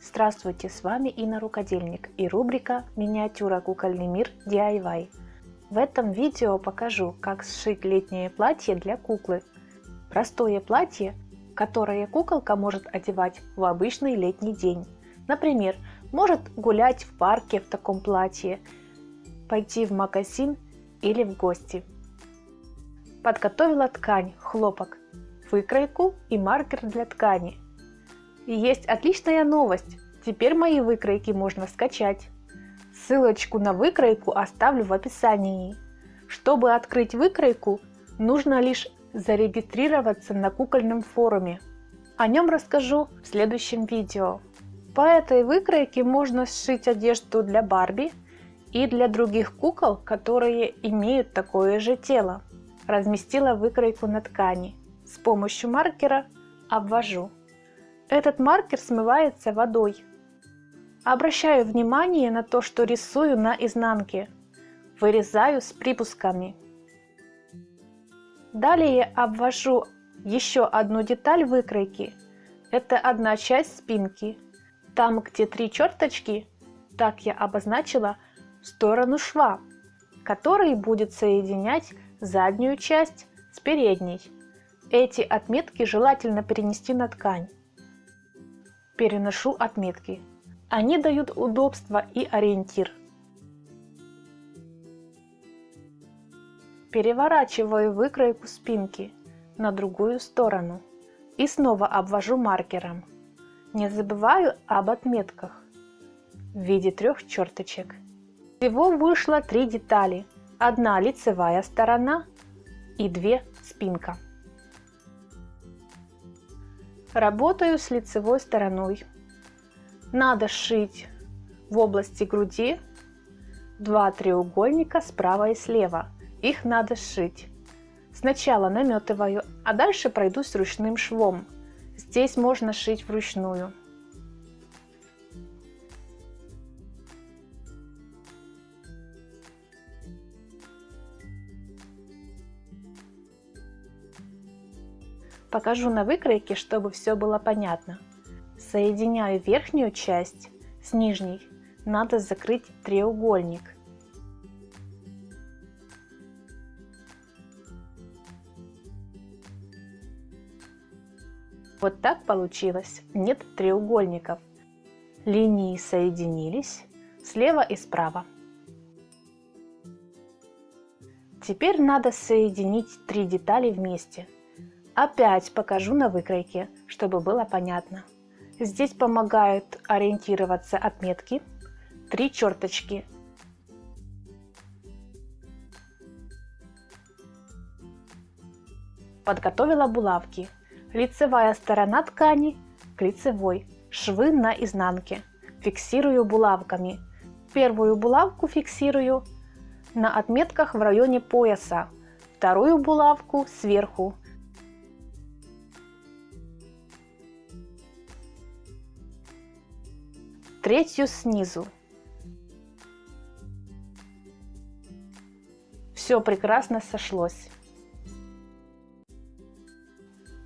Здравствуйте, с вами Инна Рукодельник и рубрика «Миниатюра кукольный мир DIY». В этом видео покажу, как сшить летнее платье для куклы. Простое платье, которое куколка может одевать в обычный летний день. Например, может гулять в парке в таком платье, пойти в магазин или в гости. Подготовила ткань, хлопок, выкройку и маркер для ткани. И есть отличная новость, теперь мои выкройки можно скачать. Ссылочку на выкройку оставлю в описании. Чтобы открыть выкройку, нужно лишь зарегистрироваться на кукольном форуме. О нем расскажу в следующем видео. По этой выкройке можно сшить одежду для Барби и для других кукол, которые имеют такое же тело. Разместила выкройку на ткани. С помощью маркера обвожу. Этот маркер смывается водой. Обращаю внимание на то, что рисую на изнанке. Вырезаю с припусками. Далее обвожу еще одну деталь выкройки. Это одна часть спинки. Там, где 3 черточки, так я обозначила сторону шва, который будет соединять заднюю часть с передней. Эти отметки желательно перенести на ткань. Переношу отметки. Они дают удобство и ориентир. Переворачиваю выкройку спинки на другую сторону и снова обвожу маркером. Не забываю об отметках в виде 3 черточек. Всего вышло 3 детали. Одна лицевая сторона и 2 спинка. Работаю с лицевой стороной. Надо сшить в области груди 2 треугольника справа и слева. Их надо сшить. Сначала наметываю, а дальше пройдусь ручным швом. Здесь можно шить вручную. Покажу на выкройке, чтобы все было понятно. Соединяю верхнюю часть с нижней. Надо закрыть треугольник. Вот так получилось. Нет треугольников. Линии соединились слева и справа. Теперь надо соединить 3 детали вместе. Опять покажу на выкройке, чтобы было понятно. Здесь помогают ориентироваться отметки, 3 черточки. Подготовила булавки. Лицевая сторона ткани к лицевой, швы на изнанке. Фиксирую булавками. Первую булавку фиксирую на отметках в районе пояса, вторую булавку сверху. Третью снизу. Все прекрасно сошлось.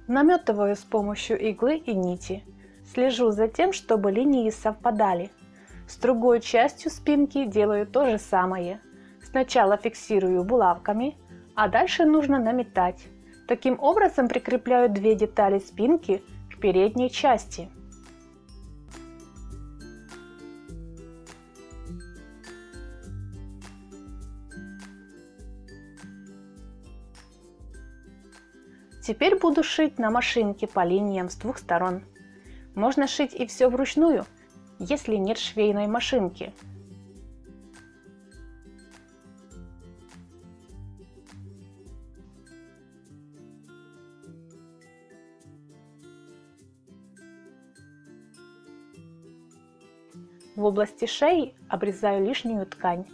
Наметываю с помощью иглы и нити. Слежу за тем, чтобы линии совпадали. С другой частью спинки делаю то же самое. Сначала фиксирую булавками, а дальше нужно наметать. Таким образом прикрепляю 2 детали спинки к передней части. Теперь буду шить на машинке по линиям с 2 сторон. Можно шить и все вручную, если нет швейной машинки. В области шеи обрезаю лишнюю ткань.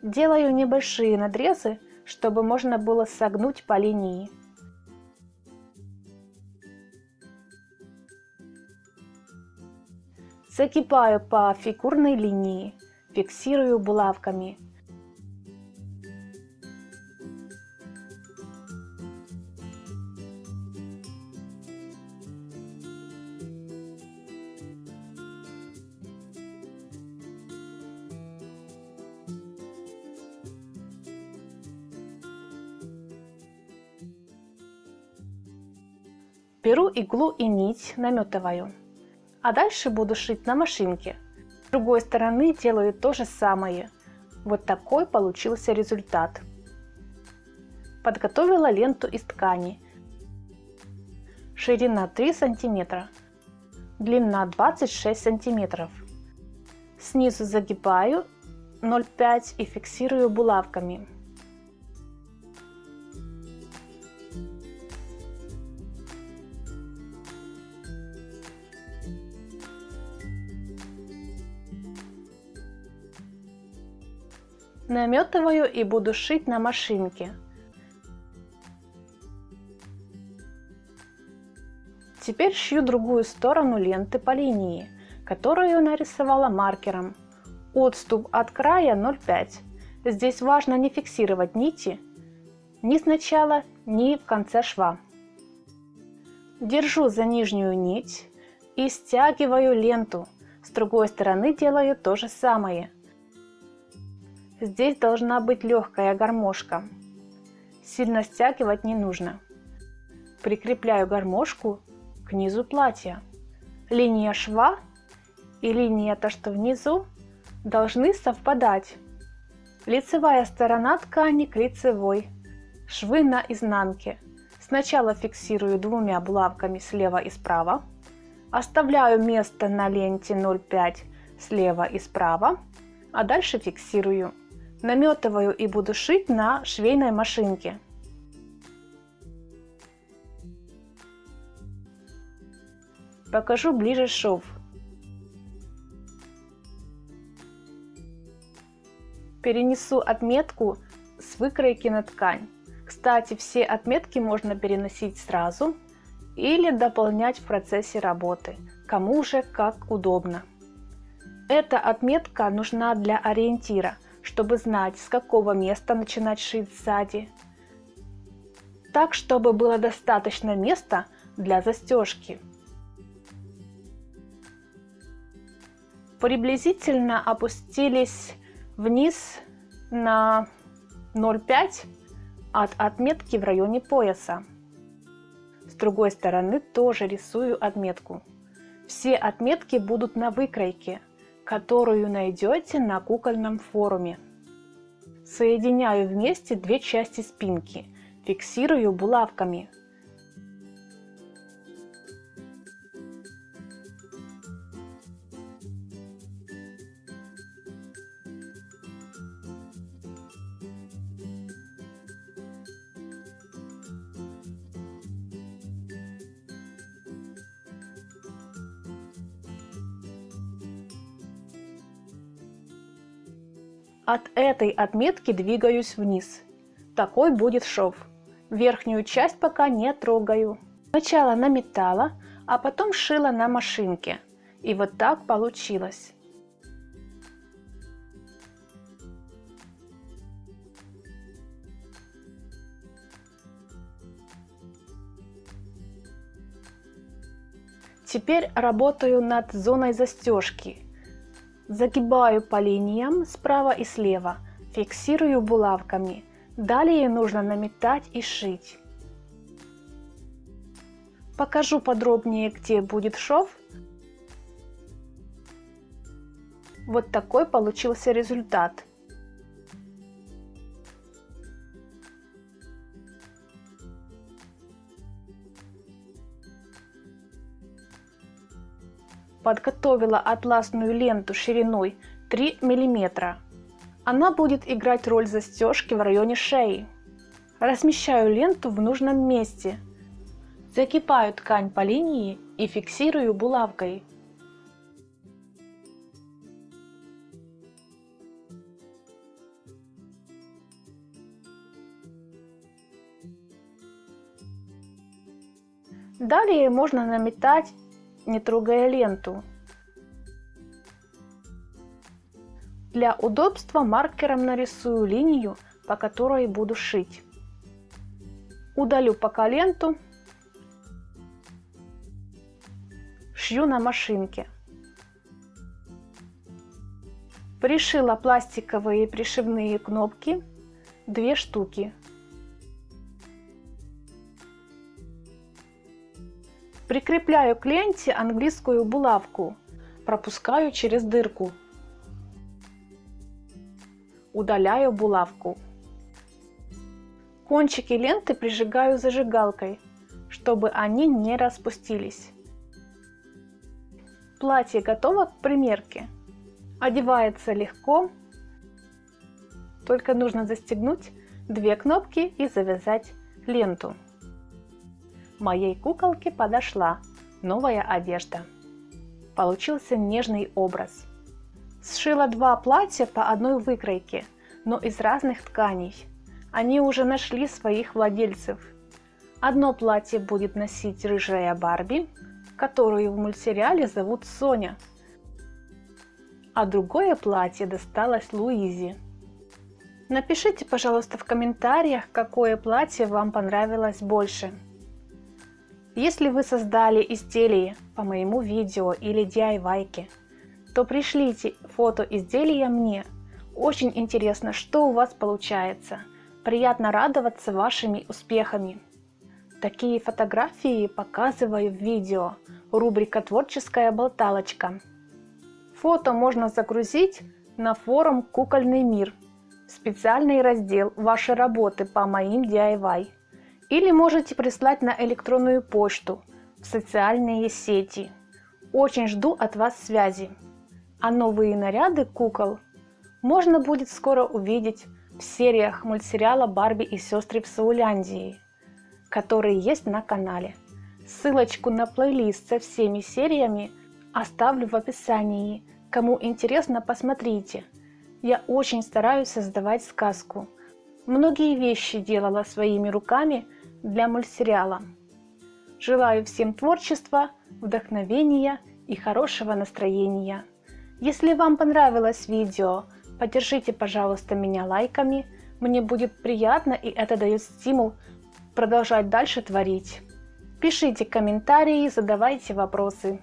Делаю небольшие надрезы, чтобы можно было согнуть по линии. Загибаю по фигурной линии, фиксирую булавками. Беру иглу и нить, наметываю. А дальше буду шить на машинке. С другой стороны делаю то же самое. Вот такой получился результат. Подготовила ленту из ткани. Ширина 3 см, длина 26 см. Снизу загибаю 0,5 и фиксирую булавками. Наметываю и буду шить на машинке. Теперь шью другую сторону ленты по линии, которую нарисовала маркером. Отступ от края 0,5. Здесь важно не фиксировать нити ни с начала, ни в конце шва. Держу за нижнюю нить и стягиваю ленту. С другой стороны делаю то же самое. Здесь должна быть легкая гармошка. Сильно стягивать не нужно. Прикрепляю гармошку к низу платья. Линия шва и линия, то что внизу, должны совпадать. Лицевая сторона ткани к лицевой. Швы на изнанке. Сначала фиксирую двумя булавками слева и справа. Оставляю место на ленте 0,5 слева и справа, а дальше фиксирую. Наметываю и буду шить на швейной машинке. Покажу ближе шов. Перенесу отметку с выкройки на ткань. Кстати, все отметки можно переносить сразу или дополнять в процессе работы, кому уже как удобно. Эта отметка нужна для ориентира, чтобы знать, с какого места начинать шить сзади, так, чтобы было достаточно места для застежки. Приблизительно опустились вниз на 0,5 от отметки в районе пояса. С другой стороны тоже рисую отметку. Все отметки будут на выкройке, которую найдете на кукольном форуме. Соединяю вместе две части спинки, фиксирую булавками. От этой отметки двигаюсь вниз. Такой будет шов. Верхнюю часть пока не трогаю. Сначала наметала, а потом шила на машинке. И вот так получилось. Теперь работаю над зоной застежки. Загибаю по линиям справа и слева, фиксирую булавками. Далее нужно наметать и шить. Покажу подробнее, где будет шов. Вот такой получился результат. Подготовила атласную ленту шириной 3 мм. Она будет играть роль застежки в районе шеи. Размещаю ленту в нужном месте. Загибаю ткань по линии и фиксирую булавкой. Далее можно наметать, не трогая ленту. Для удобства маркером нарисую линию, по которой буду шить. Удалю пока ленту. Шью на машинке. Пришила пластиковые пришивные кнопки 2 штуки. Прикрепляю к ленте английскую булавку, пропускаю через дырку. Удаляю булавку. Кончики ленты прижигаю зажигалкой, чтобы они не распустились. Платье готово к примерке. Одевается легко, только нужно застегнуть 2 кнопки и завязать ленту. Моей куколке подошла новая одежда. Получился нежный образ. Сшила 2 платья по одной выкройке, но из разных тканей. Они уже нашли своих владельцев. Одно платье будет носить рыжая Барби, которую в мультсериале зовут Соня, а другое платье досталось Луизе. Напишите, пожалуйста, в комментариях, какое платье вам понравилось больше. Если вы создали изделие по моему видео или DIY-ке, то пришлите фото изделия мне. Очень интересно, что у вас получается. Приятно радоваться вашими успехами. Такие фотографии показываю в видео. Рубрика «Творческая болталочка». Фото можно загрузить на форум «Кукольный мир». Специальный раздел «Ваши работы по моим DIY». Или можете прислать на электронную почту в социальные сети. Очень жду от вас связи. А новые наряды кукол можно будет скоро увидеть в сериях мультсериала «Барби и сестры в Сауляндии», которые есть на канале. Ссылочку на плейлист со всеми сериями оставлю в описании. Кому интересно, посмотрите. Я очень стараюсь создавать сказку. Многие вещи делала своими руками для мультсериала. Желаю всем творчества, вдохновения и хорошего настроения. Если вам понравилось видео, поддержите, пожалуйста, меня лайками. Мне будет приятно, и это дает стимул продолжать дальше творить. Пишите комментарии, задавайте вопросы.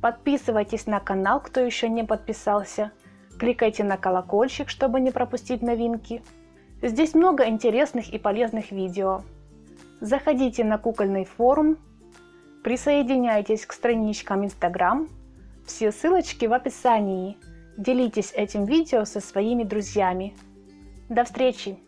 Подписывайтесь на канал, кто еще не подписался. Кликайте на колокольчик, чтобы не пропустить новинки. Здесь много интересных и полезных видео. Заходите на кукольный форум, присоединяйтесь к страничкам Instagram. Все ссылочки в описании. Делитесь этим видео со своими друзьями. До встречи!